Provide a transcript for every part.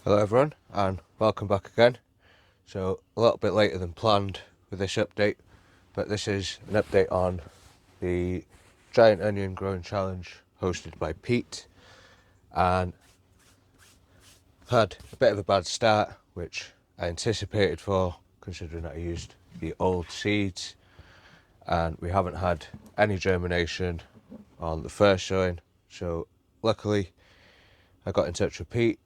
Hello everyone and welcome back again. So a little bit later than planned with this update, but this is an update on the giant onion growing challenge hosted by Pete, and I've had a bit of a bad start, which I anticipated for considering that I used the old seeds, and we haven't had any germination on the first sowing. So luckily I got in touch with Pete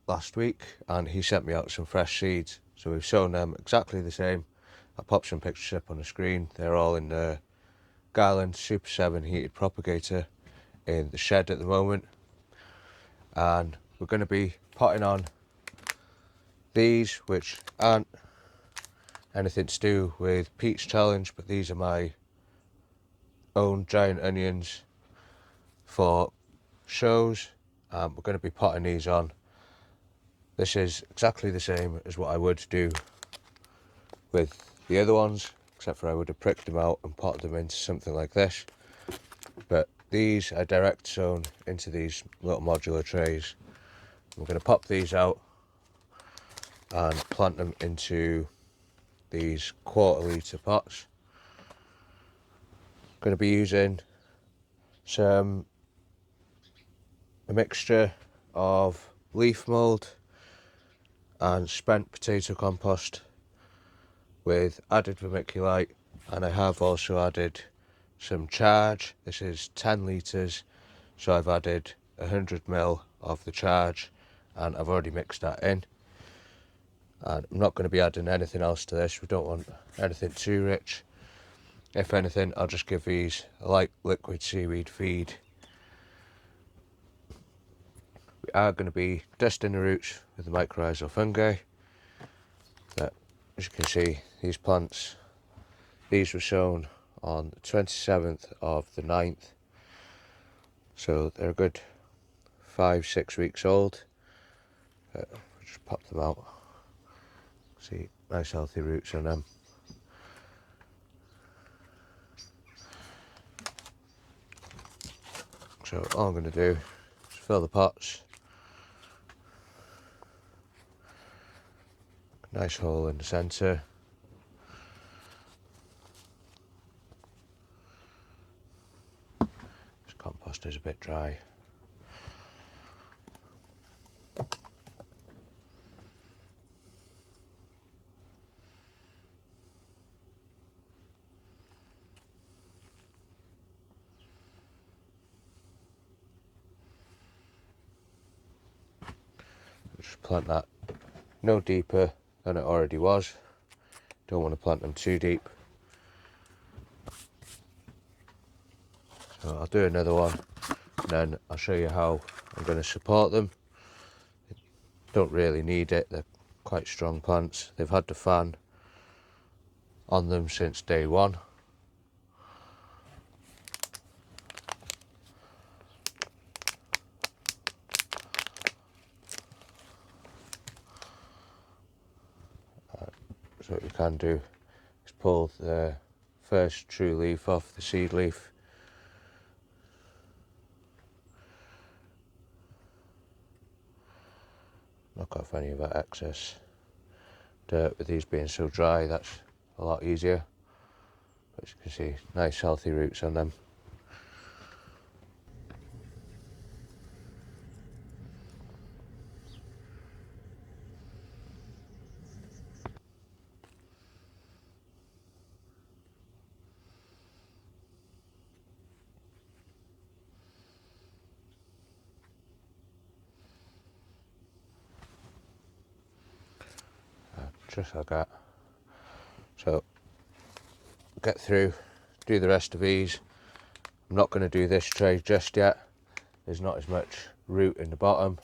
last week and he sent me out some fresh seeds, so we've sown them exactly the same. I popped some pictures up on the screen. They're all in the Garland Super 7 heated propagator in the shed at the moment, and we're going to be potting on these, which aren't anything to do with Pete's challenge, but these are my own giant onions for shows. We're going to be potting these on. This is exactly the same as what I would do with the other ones, except for I would have pricked them out and potted them into something like this. But these are direct sown into these little modular trays. We're going to pop these out and plant them into these 1/4 litre pots. Going to be using a mixture of leaf mould and spent potato compost with added vermiculite, and I have also added some charge. This is 10 litres, so I've added 100ml of the charge and I've already mixed that in, and I'm not going to be adding anything else to this. We don't want anything too rich. If anything, I'll just give these a light liquid seaweed feed. We are going to be dusting the roots with the mycorrhizal fungi. But as you can see, these plants, these were sown on the 27th of the 9th, so they're a good 5-6 weeks old. We'll just pop them out. See, nice healthy roots on them. So all I'm going to do is fill the pots. Nice hole in the centre. This compost is a bit dry. Just plant that no deeper than it already was. Don't want to plant them too deep. So I'll do another one and then I'll show you how I'm going to support them. Don't really need it, they're quite strong plants. They've had the fan on them since day one. So what you can do is pull the first true leaf off the seed leaf. Knock off any of that excess dirt. With these being so dry, that's a lot easier. But as you can see, nice healthy roots on them. Just like that. So get through, do the rest of these. I'm not going to do this tray just yet. There's not as much root in the bottom,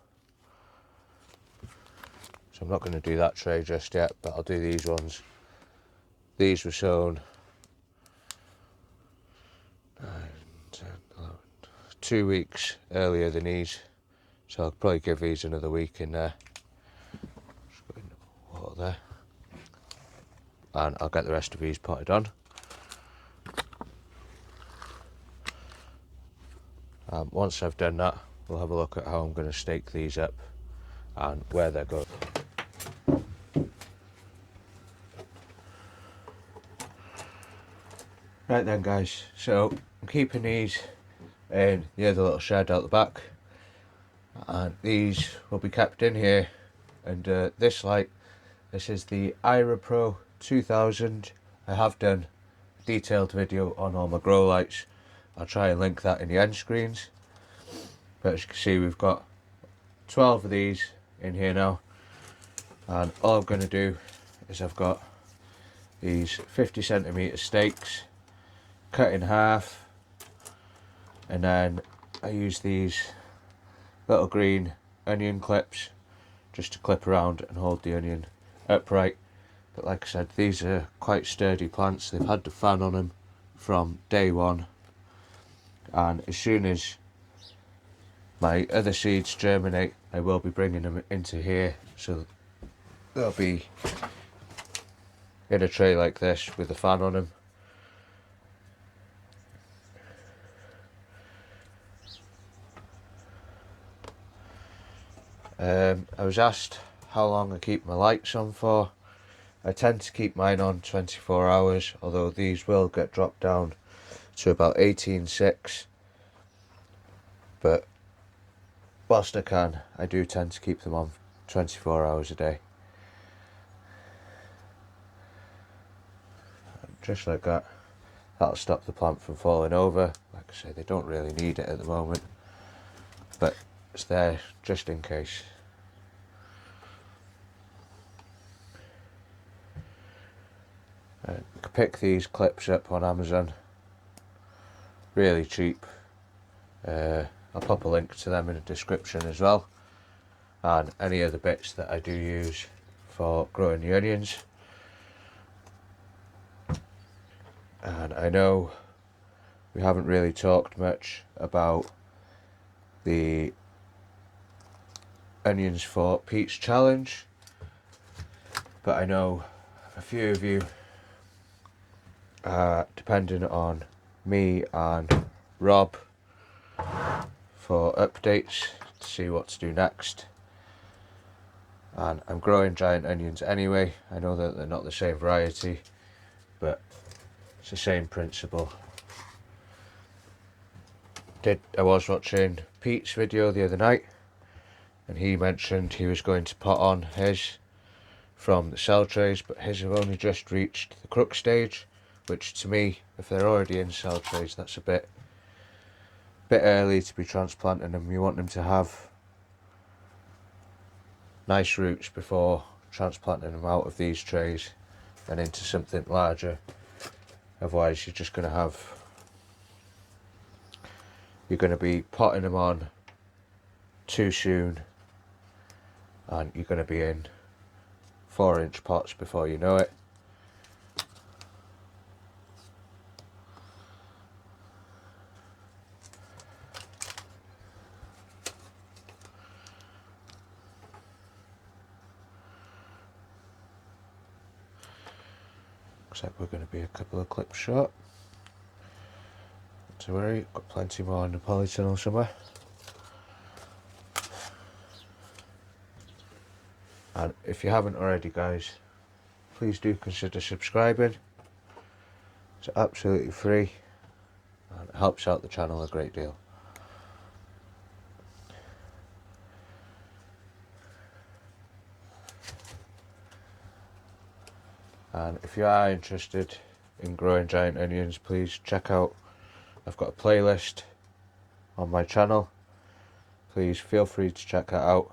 so I'm not going to do that tray just yet, but I'll do these ones. These were sown 9, 10, 11, 2 weeks earlier than these, so I'll probably give these another week in there. Just put in the water there, and I'll get the rest of these potted on. Once I've done that, we'll have a look at how I'm going to stake these up and where they're going. Right then guys, so I'm keeping these in the other little shed out the back, and these will be kept in here. And this light, this is the Ira Pro 2000. I have done a detailed video on all my grow lights. I'll try and link that in the end screens. But as you can see, we've got 12 of these in here now, and all I'm going to do is I've got these 50cm stakes cut in half, and then I use these little green onion clips just to clip around and hold the onion upright. But like I said, these are quite sturdy plants. They've had the fan on them from day one, and as soon as my other seeds germinate, I will be bringing them into here, so they'll be in a tray like this with a fan on them. I was asked how long I keep my lights on for. I tend to keep mine on 24 hours, although these will get dropped down to about 18.6. But whilst I can, I do tend to keep them on 24 hours a day. Just like that. That'll stop the plant from falling over. Like I say, they don't really need it at the moment, but it's there just in case. You can pick these clips up on Amazon, really cheap. I'll pop a link to them in the description as well, and any other bits that I do use for growing the onions. And I know we haven't really talked much about the Onions for Pete's challenge, but I know a few of you are depending on me and Rob for updates to see what to do next. And I'm growing giant onions anyway. I know that they're not the same variety, but it's the same principle. I was watching Pete's video the other night, and he mentioned he was going to put on his from the cell trays, but his have only just reached the crook stage, which to me, if they're already in cell trays, that's a bit early to be transplanting them. You want them to have nice roots before transplanting them out of these trays and into something larger. Otherwise you're just going to be potting them on too soon, and you're going to be in 4-inch pots before you know it. Looks like we're going to be a couple of clips short. Not to worry, got plenty more in the polytunnel somewhere. And if you haven't already, guys, please do consider subscribing. It's absolutely free and it helps out the channel a great deal. And if you are interested in growing giant onions, please check out, I've got a playlist on my channel. Please feel free to check that out.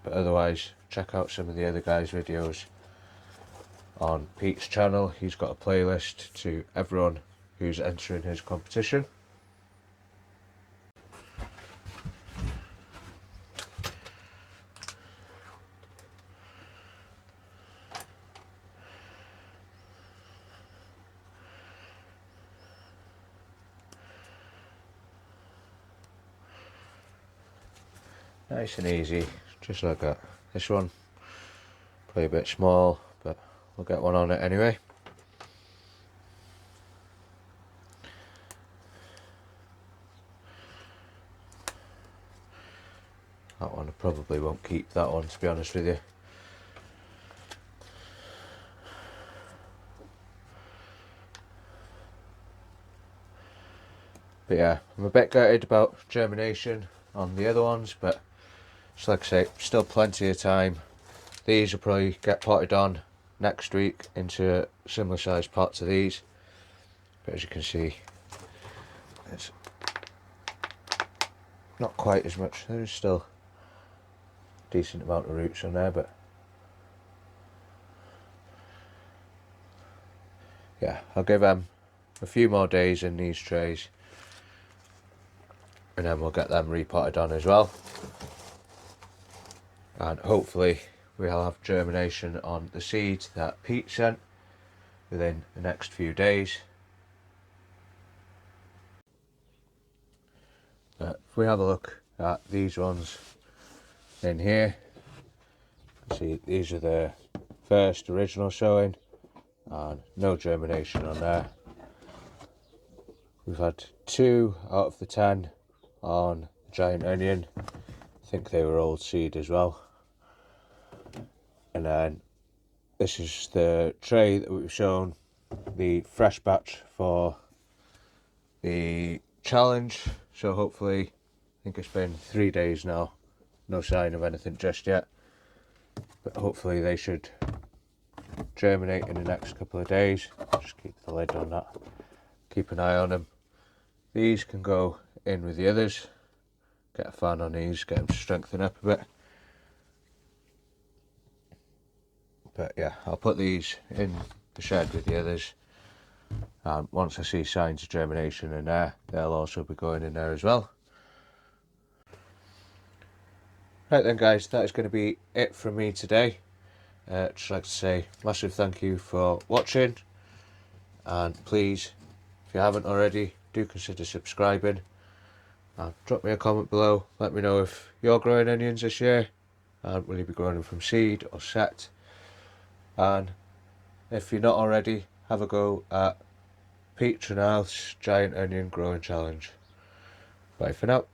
But otherwise, check out some of the other guys' videos on Pete's channel. He's got a playlist to everyone who's entering his competition. Nice and easy, just like that. This one, probably a bit small, but we'll get one on it anyway. That one I probably won't keep that one, to be honest with you. But yeah, I'm a bit gutted about germination on the other ones, but just like I say, still plenty of time. These will probably get potted on next week into similar sized pots to these. But as you can see, it's not quite as much. There's still a decent amount of roots on there, but yeah, I'll give them a few more days in these trays, and then we'll get them repotted on as well. And hopefully we'll have germination on the seeds that Pete sent within the next few days. But if we have a look at these ones in here, see these are the first original showing and no germination on there. We've had 2 out of the 10 on the giant onion. I think they were old seed as well. And then this is the tray that we've shown the fresh batch for the challenge. So hopefully, I think it's been 3 days now, no sign of anything just yet, but hopefully they should germinate in the next couple of days. Just keep the lid on that, keep an eye on them. These can go in with the others, get a fan on these, get them to strengthen up a bit. But yeah, I'll put these in the shed with the others, and once I see signs of germination in there, they'll also be going in there as well. Right then guys, that is going to be it from me today. Just like to say massive thank you for watching, and please, if you haven't already, do consider subscribing, and drop me a comment below. Let me know if you're growing onions this year, and will you be growing them from seed or set. And if you're not already, have a go at Pete Tranal's Giant Onion Growing Challenge. Bye for now.